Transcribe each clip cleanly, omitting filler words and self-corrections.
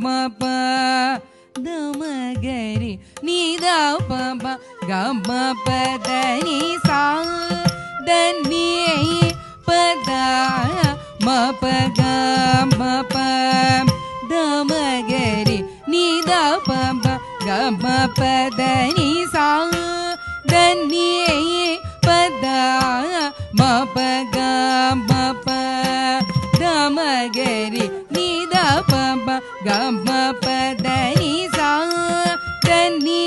ma pa da ma ga ri ni da pa pa ga ma pa da ni sa da ni pa da ma pa ga ma pa da ma ga ri ni da pa pa ga ma pa da ni sa da ni pa da ma pa ga ma pa da ma ga ri ni da pa pa ga ma pa da ni sa da ni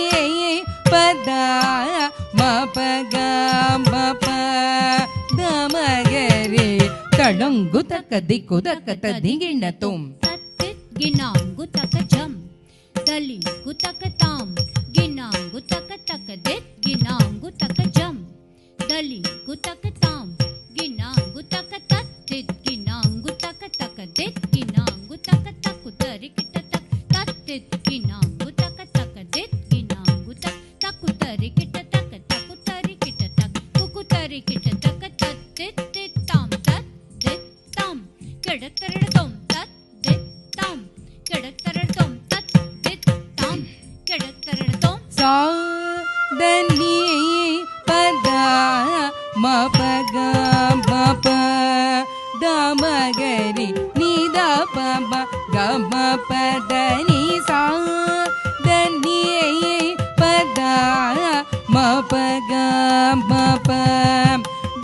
pa da ma pa ga ma pa da ma ga ri ತಡಂಗು ತಕ ದಿಕ್ಕು ತಕ ತದಿಗಿಣ್ಣ ತುಂ ತತ್ತಿತ್ ಗಿನಾಂಗು ತಕ ಜಂ ದಲಿಂಗು ತಕ ತಾಂ ಗಿನಾಂಗು ತಕ ತಕ ದಿತ್ ಗಿನಾಂಗು ತಕ ಜಂ ದಲಿಂಗು ತಕ ತಾಂ ಗಿನಾಂಗು ತಕ ತತ್ತಿತ್ ಗಿನಾಂಗು ತಕ ತಕ ದಿತ್ ಗಿನಾಂಗು ತಕ ತಕು ತರಿಕಿಟ ತಕ ತತ್ತಿತ್ ಗಿನಾಂಗು ತಕ ತಕ ದಿತ್ ಗಿನಾಂಗು ತಕ ತಕು ತರಿಕಿಟ ತಕ ತಕು ತರಿಕಿಟ ತಕ ಕುಕು ತರಿಕಿಟ ತಕ ತತ್ತಿತ್ ತಾಂ ಕೆಡತರಡತಂ ತತ್ ದಿತ್ ತಾಂ ಕೆಡತರಡತಂ ತತ್ ದಿತ್ ತಾಂ ಕೆಡತರಡತಂ ಸಾ ದನಿ ಪದ ಮ ಪ ಗ ಮ ಪ ದ ಮ ಗ ರಿ ni da pa pa ga ma pa da ni sa da ni pa da ma pa ga ma pa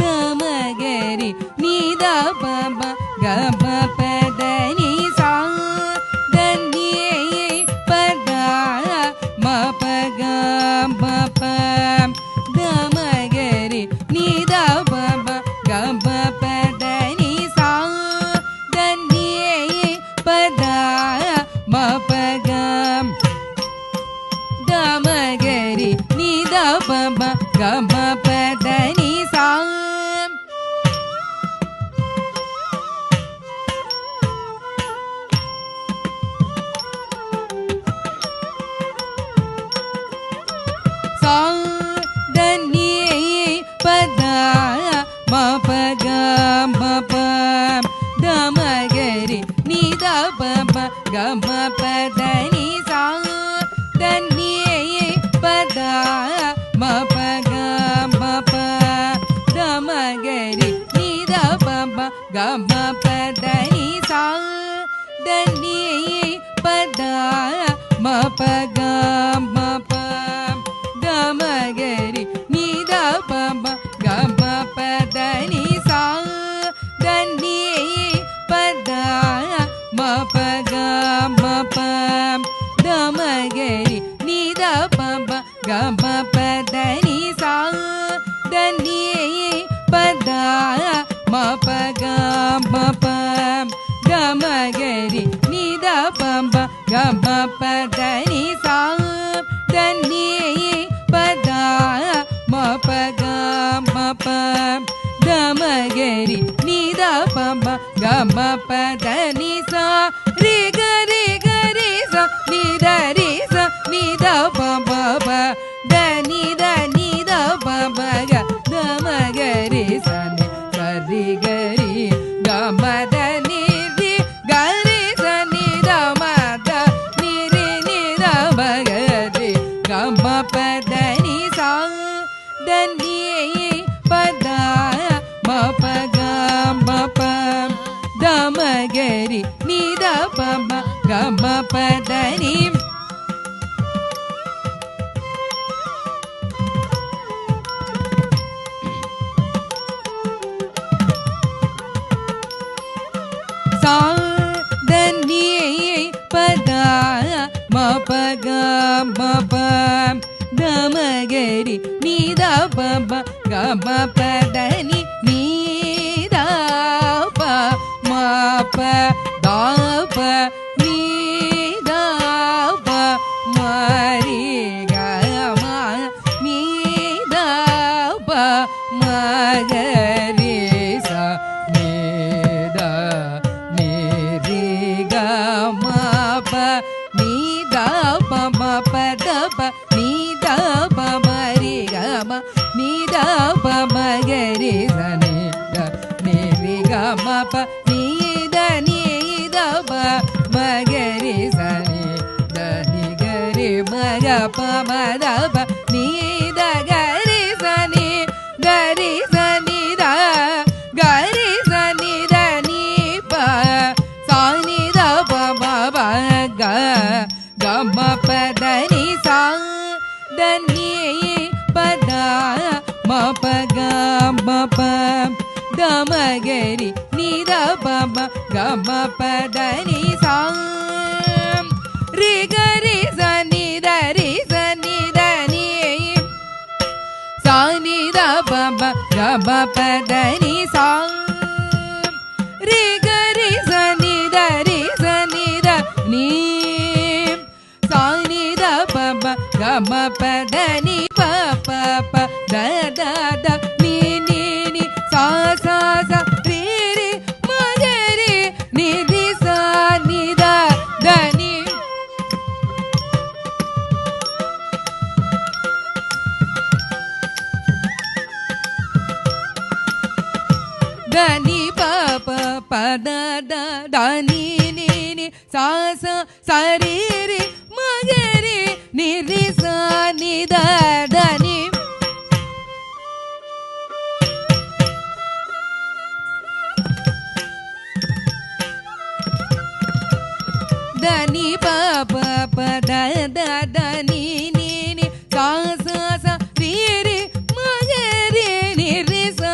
da ma ga ri ni da pa pa ga ma pa da ni sa da ni pa da ma pa ga ma pa da ma ga ri ni da pa pa ga ma pa da ni sa da ni pa da ma pa ga da ma ga ri ni da pa pa ga ma pa da ni sa da ni pa da ma pa ga ma pa da ma ga ri ni da pa pa ga ma pa da ni sa da ni pa da ma pa ga ma pa da ma ga ri ni da pa pa ga ma pa da ni sa da ni pa da ma pa ga ma pa da ma ga ri ni da pa pa ga ma pa da ni sa da ni pa da ma pa ga ma pa da ma ga ri ni da pa pa ga ma pa da ni sa da ni pa da ma pa ga ma pa da ma ga ri ni da pa pa ga ma pa da ni sa da ni pa da ma pa ga ma pa da ma ga ri ni da pa pa ga ma pa da ni sa ri ga sa ni da ni da pa pa pa da ni da pa pa ga da ma ga ri sa ni sa ri ga ri ga ma da ni ri ga ri sa ni da ma da ni ri ni da ma ga ri ga ma pa da ni sa da ni pa da ma pa ga ma pa da ma ga ri ni da pa pa ga ma pa da ni sa da ni pa da ma pa ga ma pa da ma ga ri ni da pa pa ga ma pa da ni da pa ma pa da pa ni da pa ma ri ga ma ni da pa ma ga ri sa ni da ni ri ga ma pa ni da pa ma pa da pa ni da pa ma ri ga ma ni da pa ma ga ri sa ni da ni ri ga ma pa ni da pa ma ga ri sa மத ப நீ த கரி சனி கரி சனி த கரி சனி த நீ ப சானி த ப ம ப க க ம ப த நீ சா த நீ பத ம ப க ம ப த ம கரி நீ த ப ம க ம ப த நீ சா ரி கரி சனி த ரி சனி த நீ சா நீ த ப ம க ம ப த நீ சா ரி கரி சனி த ரி சனி த நீ சா நீ த ப ம க ம ப த நீ ப ப ப த த த நீ நீ நீ சா சா சா ரி ரி ம க ரி நீ ரி சா நீ த த நீ த நீ ப ப ப த த த நீ நீ நீ சா சா சா ரி ரி ம க ரி நீ ரி சா நீ த த நீ த நீ ப ப ப த த த நீ நீ நீ சா சா சா ரி ரி ம க ரி நீ ரி சா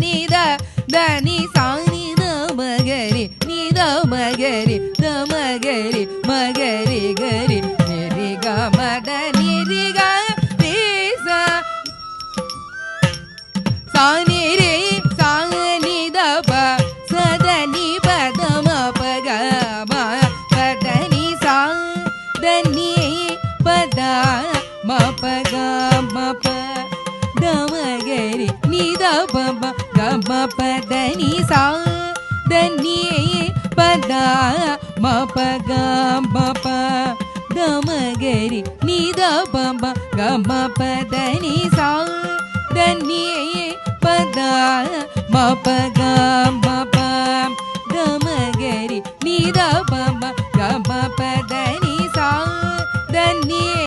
நீ த த நீ சா நீ த ம க ரி நீ த ம க ரி த ம க ரி ம க ரி க ரி நீ ரி க ம த நீ ரி க ரி சா சா நீ ரி சா நீ த ப ச த நீ ப த ம ப க ம ப த நீ சா த நீ ப த ம ப க ம ப த ம க ரி நீ த ப ம க ம ப த நீ சா த நீ ப த ம ப க ம ப த ம க ரி நீ த ப ம க ம ப த நீ சா த நீ ப த ம ப க